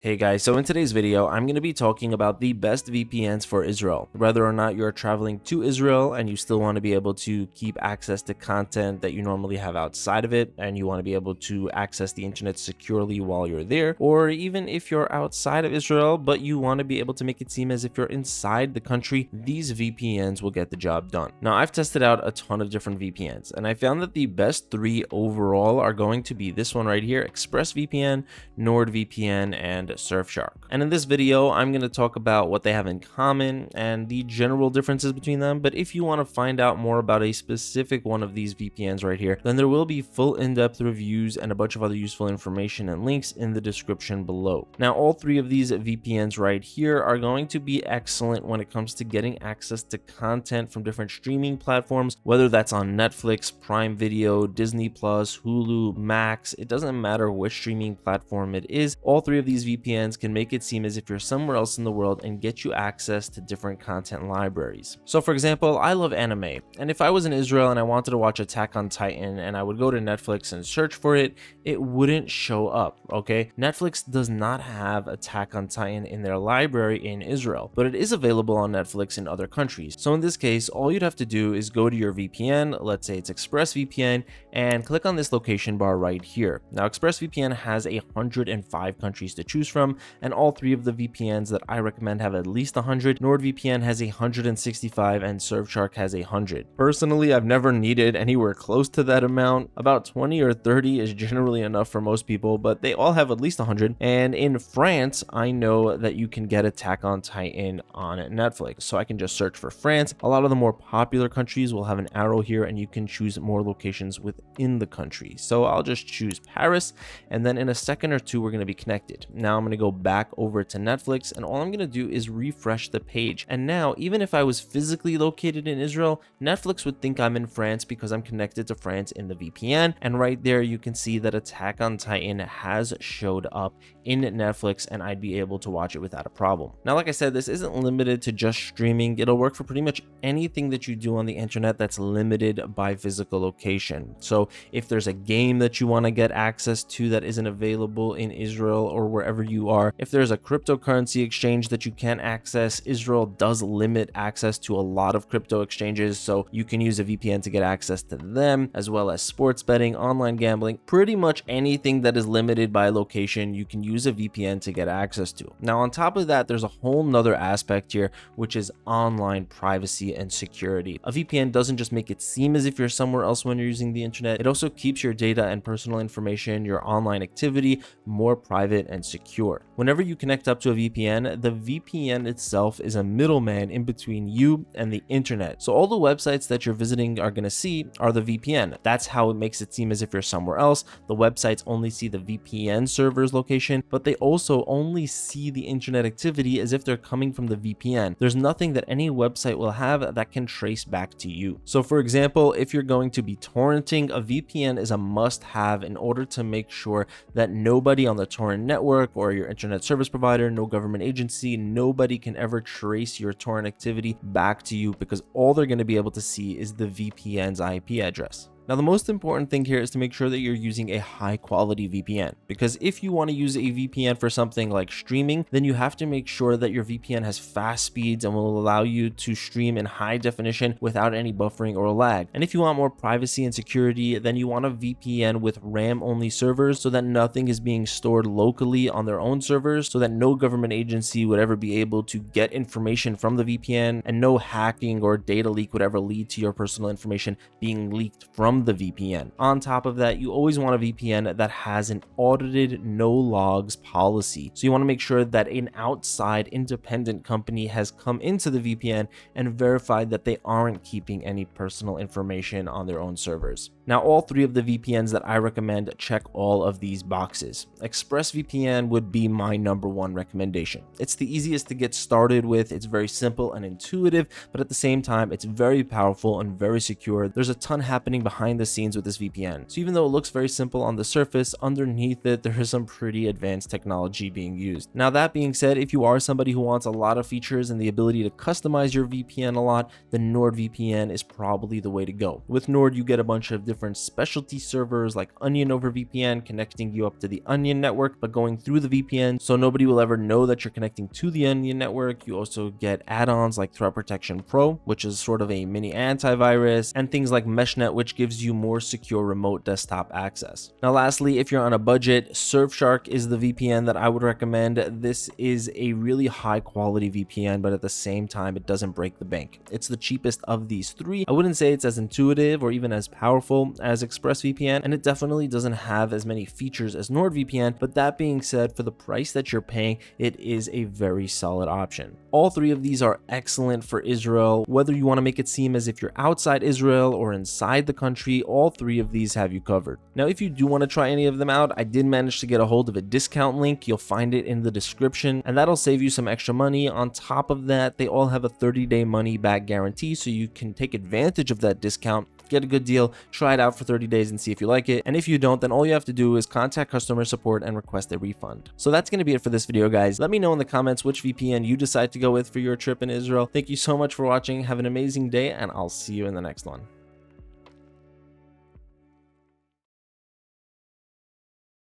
Hey guys, so in today's video, I'm going to be talking about the best VPNs for Israel. Whether or not you're traveling to Israel and you still want to be able to keep access to content that you normally have outside of it, and you want to be able to access the internet securely while you're there, or even if you're outside of Israel, but you want to be able to make it seem as if you're inside the country, these VPNs will get the job done. Now, I've tested out a ton of different VPNs, and I found that the best three overall are going to be this one right here, ExpressVPN, NordVPN, and Surfshark. And in this video, I'm going to talk about what they have in common and the general differences between them. But if you want to find out more about a specific one of these VPNs right here, then there will be full in-depth reviews and a bunch of other useful information and links in the description below. Now, all three of these VPNs right here are going to be excellent when it comes to getting access to content from different streaming platforms, whether that's on Netflix, Prime Video, Disney Plus, Hulu, Max. It doesn't matter which streaming platform it is. All three of these VPNs can make it seem as if you're somewhere else in the world and get you access to different content libraries. So for example, I love anime, and if I was in Israel and I wanted to watch Attack on Titan and I would go to Netflix and search for it, it wouldn't show up, okay? Netflix does not have Attack on Titan in their library in Israel, but it is available on Netflix in other countries. So in this case, all you'd have to do is go to your VPN, let's say it's ExpressVPN, and click on this location bar right here. Now, ExpressVPN has 105 countries to choose from, and all three of the VPNs that I recommend have at least 100. NordVPN has 165 and Surfshark has 100. Personally, I've never needed anywhere close to that amount. About 20 or 30 is generally enough for most people, but they all have at least 100. And in France, I know that you can get Attack on Titan on Netflix, so I can just search for France. A lot of the more popular countries will have an arrow here, and you can choose more locations within the country. So I'll just choose Paris, and then in a second or two, we're going to be connected. Now I'm going to go back over to Netflix, and all I'm going to do is refresh the page. And now, even if I was physically located in Israel, Netflix would think I'm in France because I'm connected to France in the VPN. And right there, you can see that Attack on Titan has showed up in Netflix, and I'd be able to watch it without a problem. Now, like I said, this isn't limited to just streaming. It'll work for pretty much anything that you do on the internet that's limited by physical location. So if there's a game that you want to get access to that isn't available in Israel or wherever you are, if there's a cryptocurrency exchange that you can't access, Israel does limit access to a lot of crypto exchanges, so you can use a VPN to get access to them, as well as sports betting, online gambling, pretty much anything that is limited by location, you can use a VPN to get access to. Now, on top of that, there's a whole nother aspect here, which is online privacy and security. A VPN doesn't just make it seem as if you're somewhere else when you're using the internet, it also keeps your data and personal information, your online activity, more private and secure. Whenever you connect up to a VPN, the VPN itself is a middleman in between you and the internet. So all the websites that you're visiting are going to see are the VPN. That's how it makes it seem as if you're somewhere else. The websites only see the VPN server's location, but they also only see the internet activity as if they're coming from the VPN. There's nothing that any website will have that can trace back to you. So for example, if you're going to be torrenting, a VPN is a must-have in order to make sure that nobody on the torrent network or your internet service provider, no government agency, nobody can ever trace your torrent activity back to you, because all they're going to be able to see is the VPN's IP address. Now, the most important thing here is to make sure that you're using a high quality VPN, because if you want to use a VPN for something like streaming, then you have to make sure that your VPN has fast speeds and will allow you to stream in high definition without any buffering or lag. And if you want more privacy and security, then you want a VPN with RAM only servers, so that nothing is being stored locally on their own servers, so that no government agency would ever be able to get information from the VPN, and no hacking or data leak would ever lead to your personal information being leaked from the VPN. On top of that, you always want a VPN that has an audited no logs policy. So you want to make sure that an outside independent company has come into the VPN and verified that they aren't keeping any personal information on their own servers. Now, all three of the VPNs that I recommend check all of these boxes. ExpressVPN would be my #1 recommendation. It's the easiest to get started with, it's very simple and intuitive, but at the same time, it's very powerful and very secure. There's a ton happening behind behind the scenes with this VPN. So even though it looks very simple on the surface, underneath it there is some pretty advanced technology being used. Now that being said, if you are somebody who wants a lot of features and the ability to customize your VPN a lot, then NordVPN is probably the way to go. With Nord, you get a bunch of different specialty servers like Onion over VPN, connecting you up to the Onion network, but going through the VPN, so nobody will ever know that you're connecting to the Onion network. You also get add-ons like Threat Protection Pro, which is sort of a mini antivirus, and things like MeshNet, which gives you more secure remote desktop access. Now lastly, if you're on a budget, Surfshark is the VPN that I would recommend. This is a really high quality VPN, but at the same time it doesn't break the bank. It's the cheapest of these three. I wouldn't say it's as intuitive or even as powerful as ExpressVPN, and it definitely doesn't have as many features as NordVPN, but that being said, for the price that you're paying, it is a very solid option. All three of these are excellent for Israel. Whether you want to make it seem as if you're outside Israel or inside the country, all three of these have you covered. Now, if you do want to try any of them out, I did manage to get a hold of a discount link. You'll find it in the description, and that'll save you some extra money. On top of that, they all have a 30-day money-back guarantee, so you can take advantage of that discount, get a good deal, try it out for 30 days and see if you like it. And if you don't, then all you have to do is contact customer support and request a refund. So that's going to be it for this video, guys. Let me know in the comments which VPN you decide to go with for your trip in Israel. Thank you so much for watching. Have an amazing day, and I'll see you in the next one.